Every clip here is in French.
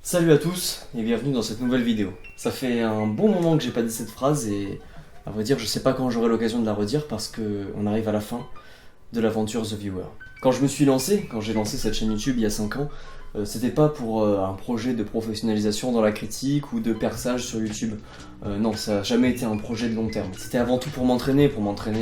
Salut à tous et bienvenue dans cette nouvelle vidéo. Ça fait un bon moment que j'ai pas dit cette phrase et à vrai dire je sais pas quand j'aurai l'occasion de la redire parce que on arrive à la fin de l'aventure The Viewer. Quand j'ai lancé cette chaîne YouTube il y a 5 ans, c'était pas pour un projet de professionnalisation dans la critique ou de perçage sur YouTube. Non, ça n'a jamais été un projet de long terme. C'était avant tout pour m'entraîner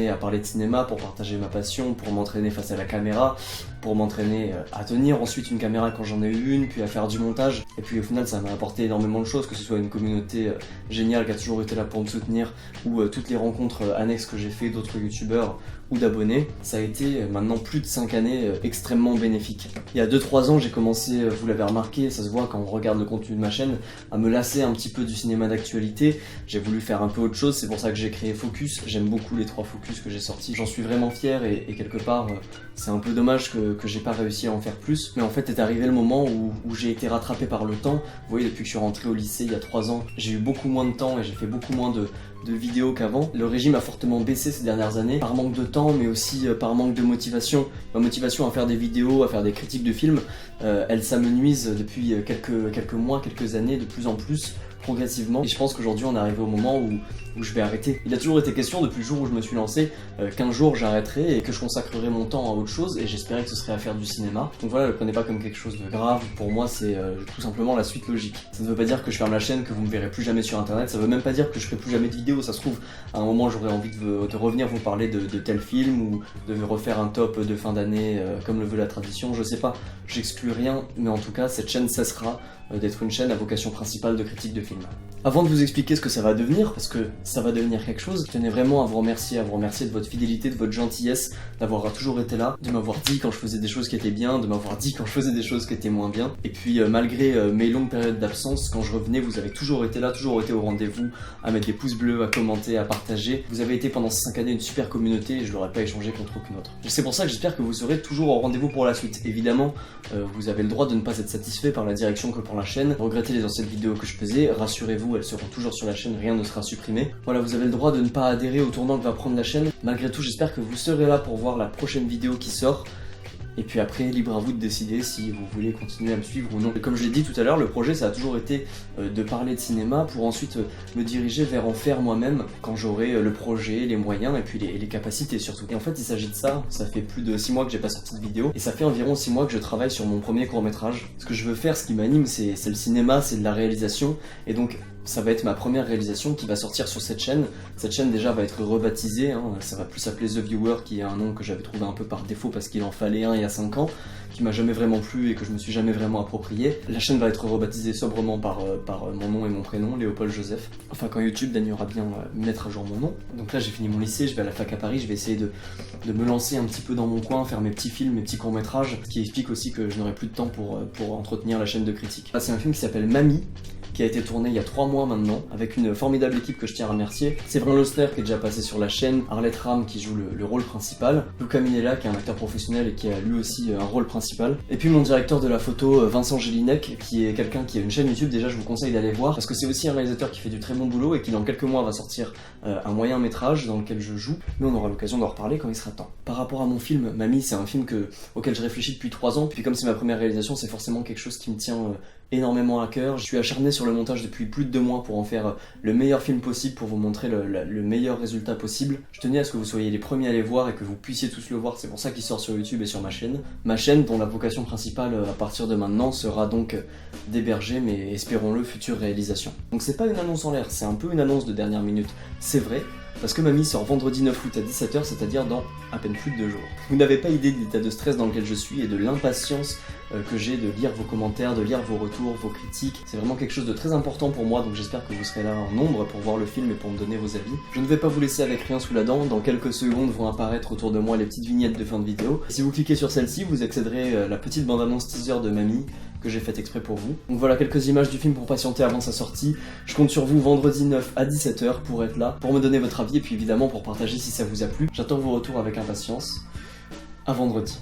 à parler de cinéma, pour partager ma passion, pour m'entraîner face à la caméra, pour m'entraîner à tenir ensuite une caméra quand j'en ai eu une, puis à faire du montage. Et puis au final ça m'a apporté énormément de choses, que ce soit une communauté géniale qui a toujours été là pour me soutenir, ou toutes les rencontres annexes que j'ai fait d'autres youtubeurs ou d'abonnés. Ça a été maintenant plus de 5 années extrêmement bénéfique. Il y a 2-3 ans j'ai commencé, vous l'avez remarqué, ça se voit quand on regarde le contenu de ma chaîne, à me lasser un petit peu du cinéma d'actualité. J'ai voulu faire un peu autre chose, c'est pour ça que j'ai créé Focus. J'aime beaucoup les 3 Focus que j'ai sortis, j'en suis vraiment fier et quelque part c'est un peu dommage que j'ai pas réussi à en faire plus. Mais en fait est arrivé le moment où j'ai été rattrapé par le temps. Vous voyez, depuis que je suis rentré au lycée il y a 3 ans, j'ai eu beaucoup moins de temps et j'ai fait beaucoup moins de vidéos qu'avant. Le régime a fortement baissé ces dernières années, par manque de temps mais aussi par manque de motivation. Ma motivation à faire des vidéos, à faire des critiques de films, elle s'amenuise depuis quelques mois, quelques années, de plus en plus, progressivement. Et je pense qu'aujourd'hui on est arrivé au moment où je vais arrêter. Il a toujours été question depuis le jour où je me suis lancé qu'un jour j'arrêterai et que je consacrerai mon temps à autre chose, et j'espérais que ce serait à faire du cinéma. Donc voilà, ne le prenez pas comme quelque chose de grave, pour moi c'est tout simplement la suite logique. Ça ne veut pas dire que je ferme la chaîne, que vous me verrez plus jamais sur internet, ça veut même pas dire que je ferai plus jamais de vidéos. Ça se trouve à un moment j'aurai envie de revenir vous parler de tel film ou de refaire un top de fin d'année comme le veut la tradition, je sais pas, j'exclus rien, mais en tout cas cette chaîne cessera d'être une chaîne à vocation principale de critique de films. Avant de vous expliquer ce que ça va devenir, parce que ça va devenir quelque chose, je tenais vraiment à vous remercier de votre fidélité, de votre gentillesse, d'avoir toujours été là, de m'avoir dit quand je faisais des choses qui étaient bien, de m'avoir dit quand je faisais des choses qui étaient moins bien. Et puis malgré mes longues périodes d'absence, quand je revenais, vous avez toujours été là, toujours été au rendez-vous, à mettre des pouces bleus, à commenter, à partager. Vous avez été pendant ces 5 années une super communauté et je l'aurais pas échangé contre aucune autre. C'est pour ça que j'espère que vous serez toujours au rendez-vous pour la suite. Évidemment, vous avez le droit de ne pas être satisfait par la direction que prend la chaîne, regretter les anciennes vidéos que je faisais, rassurez-vous, elles seront toujours sur la chaîne, rien ne sera supprimé. Voilà, vous avez le droit de ne pas adhérer au tournant que va prendre la chaîne. Malgré tout, j'espère que vous serez là pour voir la prochaine vidéo qui sort. Et puis après, libre à vous de décider si vous voulez continuer à me suivre ou non. Et comme je l'ai dit tout à l'heure, le projet ça a toujours été de parler de cinéma pour ensuite me diriger vers en faire moi-même quand j'aurai le projet, les moyens et puis les capacités surtout. Et en fait il s'agit de ça, ça fait plus de 6 mois que j'ai pas sorti de vidéo et ça fait environ 6 mois que je travaille sur mon premier court-métrage. Ce que je veux faire, ce qui m'anime, c'est le cinéma, c'est de la réalisation, et donc ça va être ma première réalisation qui va sortir sur cette chaîne. Cette chaîne déjà va être rebaptisée, ça va plus s'appeler The Viewer, qui est un nom que j'avais trouvé un peu par défaut parce qu'il en fallait un il y a 5 ans, qui m'a jamais vraiment plu et que je me suis jamais vraiment approprié. La chaîne va être rebaptisée sobrement par mon nom et mon prénom, Léopold Joseph. Enfin quand YouTube daignera bien mettre à jour mon nom. Donc là j'ai fini mon lycée, je vais à la fac à Paris, je vais essayer de me lancer un petit peu dans mon coin, faire mes petits films, mes petits courts-métrages, ce qui explique aussi que je n'aurai plus de temps pour entretenir la chaîne de critique. Là c'est un film qui s'appelle Mamie, qui a été tourné il y a 3 mois maintenant, avec une formidable équipe que je tiens à remercier. Séverin Losner qui est déjà passé sur la chaîne, Arlette Ram qui joue le rôle principal, Luca Minella qui est un acteur professionnel et qui a lui aussi un rôle principal, et puis mon directeur de la photo Vincent Gélinec, qui est quelqu'un qui a une chaîne YouTube, déjà je vous conseille d'aller voir, parce que c'est aussi un réalisateur qui fait du très bon boulot et qui dans quelques mois va sortir un moyen métrage dans lequel je joue, mais on aura l'occasion d'en reparler quand il sera temps. Par rapport à mon film, Mamie, c'est un film auquel je réfléchis depuis 3 ans, puis comme c'est ma première réalisation, c'est forcément quelque chose qui me tient énormément à cœur. Je suis acharné sur le montage depuis plus de 2 mois pour en faire le meilleur film possible, pour vous montrer le meilleur résultat possible. Je tenais à ce que vous soyez les premiers à les voir et que vous puissiez tous le voir, c'est pour ça qu'il sort sur YouTube et sur ma chaîne. Ma chaîne dont la vocation principale à partir de maintenant sera donc d'héberger mes, espérons-le, futures réalisations. Donc c'est pas une annonce en l'air, c'est un peu une annonce de dernière minute, c'est vrai, parce que Mamie sort vendredi 9 août à 17h, c'est-à-dire dans à peine plus de 2 jours. Vous n'avez pas idée de l'état de stress dans lequel je suis et de l'impatience que j'ai de lire vos commentaires, de lire vos retours, vos critiques. C'est vraiment quelque chose de très important pour moi, donc j'espère que vous serez là en nombre pour voir le film et pour me donner vos avis. Je ne vais pas vous laisser avec rien sous la dent, dans quelques secondes vont apparaître autour de moi les petites vignettes de fin de vidéo. Si vous cliquez sur celle-ci, vous accéderez à la petite bande-annonce teaser de Mamie, que j'ai faite exprès pour vous. Donc voilà quelques images du film pour patienter avant sa sortie. Je compte sur vous vendredi 9 à 17h pour être là, pour me donner votre avis et puis évidemment pour partager si ça vous a plu. J'attends vos retours avec impatience. À vendredi.